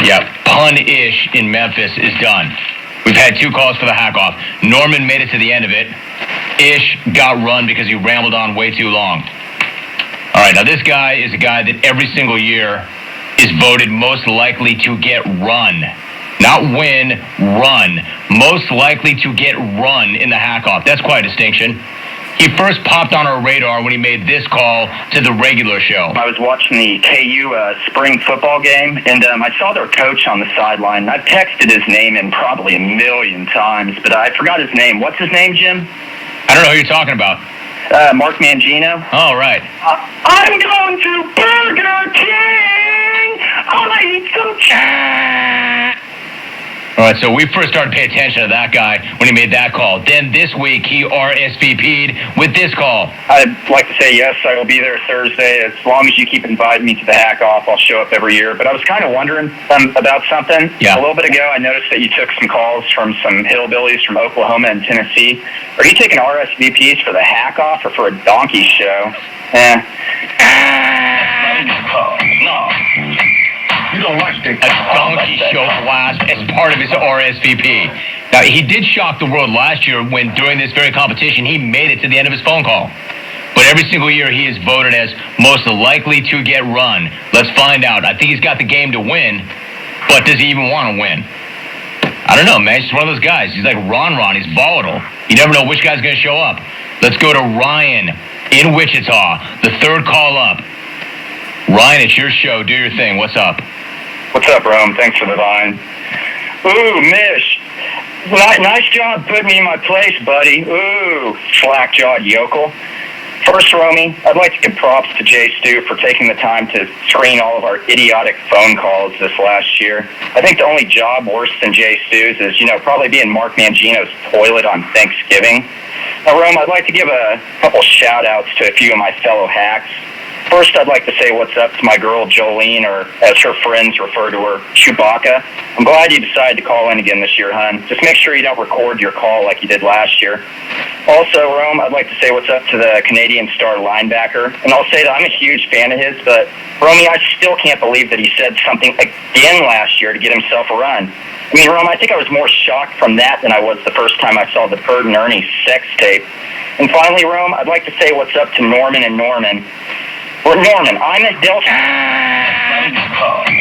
Yeah, pun-ish in Memphis is done. We've had 2 calls for the hack-off. Norman made it to the end of it. Ish got run because he rambled on way too long. All right, now this guy is a guy that every single year is voted most likely to get run. Not win, run. Most likely to get run in the hack-off. That's quite a distinction. He first popped on our radar when he made this call to the regular show. I was watching the KU spring football game, and I saw their coach on the sideline. I've texted his name in probably a million times, but I forgot his name. What's his name, Jim? I don't know who you're talking about. Mark Mangino. Oh, right. I'm going to Burger King. I'll eat some chat. All right, so we first started paying attention to that guy when he made that call. Then this week, he RSVP'd with this call. I'd like to say yes, I will be there Thursday. As long as you keep inviting me to the hack-off, I'll show up every year. But I was kind of wondering about something. Yeah. A little bit ago, I noticed that you took some calls from some hillbillies from Oklahoma and Tennessee. Are you taking RSVPs for the hack-off or for a donkey show? No. You don't like that. A donkey show blast as part of his RSVP. Now, he did shock the world last year when, during this very competition, he made it to the end of his phone call. But every single year, he is voted as most likely to get run. Let's find out. I think he's got the game to win, but does he even want to win? I don't know, man. He's just one of those guys. He's like Ron. He's volatile. You never know which guy's going to show up. Let's go to Ryan in Wichita, the third call up. Ryan, it's your show. Do your thing. What's up? What's up, Rome? Thanks for the line. Ooh, Mish. Nice job putting me in my place, buddy. Ooh, slack-jawed yokel. First, Romy, I'd like to give props to Jay Stu for taking the time to screen all of our idiotic phone calls this last year. I think the only job worse than Jay Stu's is, probably being Mark Mangino's toilet on Thanksgiving. Now, Rome, I'd like to give a couple shout-outs to a few of my fellow hacks. First, I'd like to say what's up to my girl Jolene, or as her friends refer to her, Chewbacca. I'm glad you decided to call in again this year, hon. Just make sure you don't record your call like you did last year. Also, Rome, I'd like to say what's up to the Canadian star linebacker. And I'll say that I'm a huge fan of his, but, Romy, I still can't believe that he said something again last year to get himself a run. I mean, Rome, I think I was more shocked from that than I was the first time I saw the Bird and Ernie sex tape. And finally, Rome, I'd like to say what's up to Norman and Norman. Well, Norman, I'm a Delta.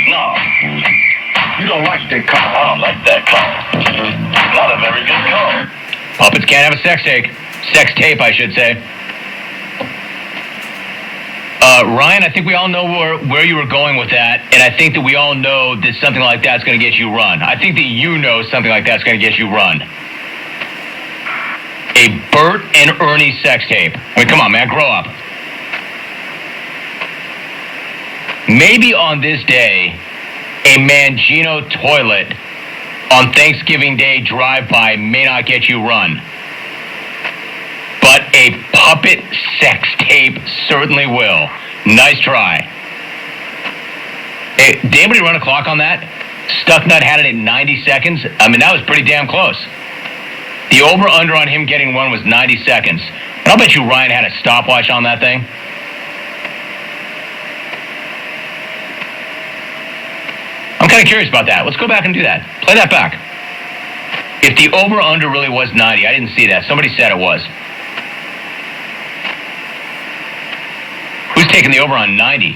No. You don't like that call. I don't like that call. Not a very good call. Puppets can't have a sex tape. Sex tape, I should say. Ryan, I think we all know where you were going with that, and I think that we all know that something like that's going to get you run. I think that you know something like that's going to get you run. A Bert and Ernie sex tape. I mean, come on, man, grow up. Maybe on this day, a Mangino toilet on Thanksgiving Day drive-by may not get you run. But a puppet sex tape certainly will. Nice try. Hey, did anybody run a clock on that? Stucknut had it at 90 seconds. I mean, that was pretty damn close. The over-under on him getting one was 90 seconds. And I'll bet you Ryan had a stopwatch on that thing. I'm kind of curious about that. Let's go back and do that. Play that back. If the over-under really was 90, I didn't see that. Somebody said it was. Who's taking the over on 90?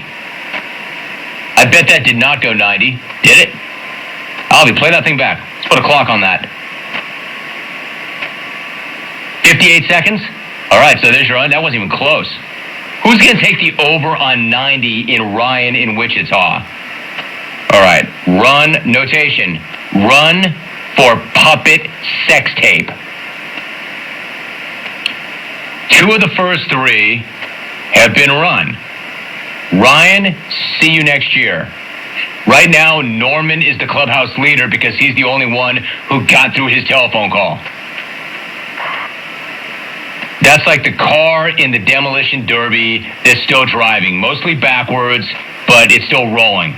I bet that did not go 90. Did it? Ollie, play that thing back. Let's put a clock on that. 58 seconds? All right, so there's your run. That wasn't even close. Who's going to take the over on 90 in Ryan in Wichita? All right, run notation. Run for puppet sex tape. 2 of the first 3 have been run. Ryan, see you next year. Right now, Norman is the clubhouse leader because he's the only one who got through his telephone call. That's like the car in the demolition derby that's still driving, mostly backwards, but it's still rolling.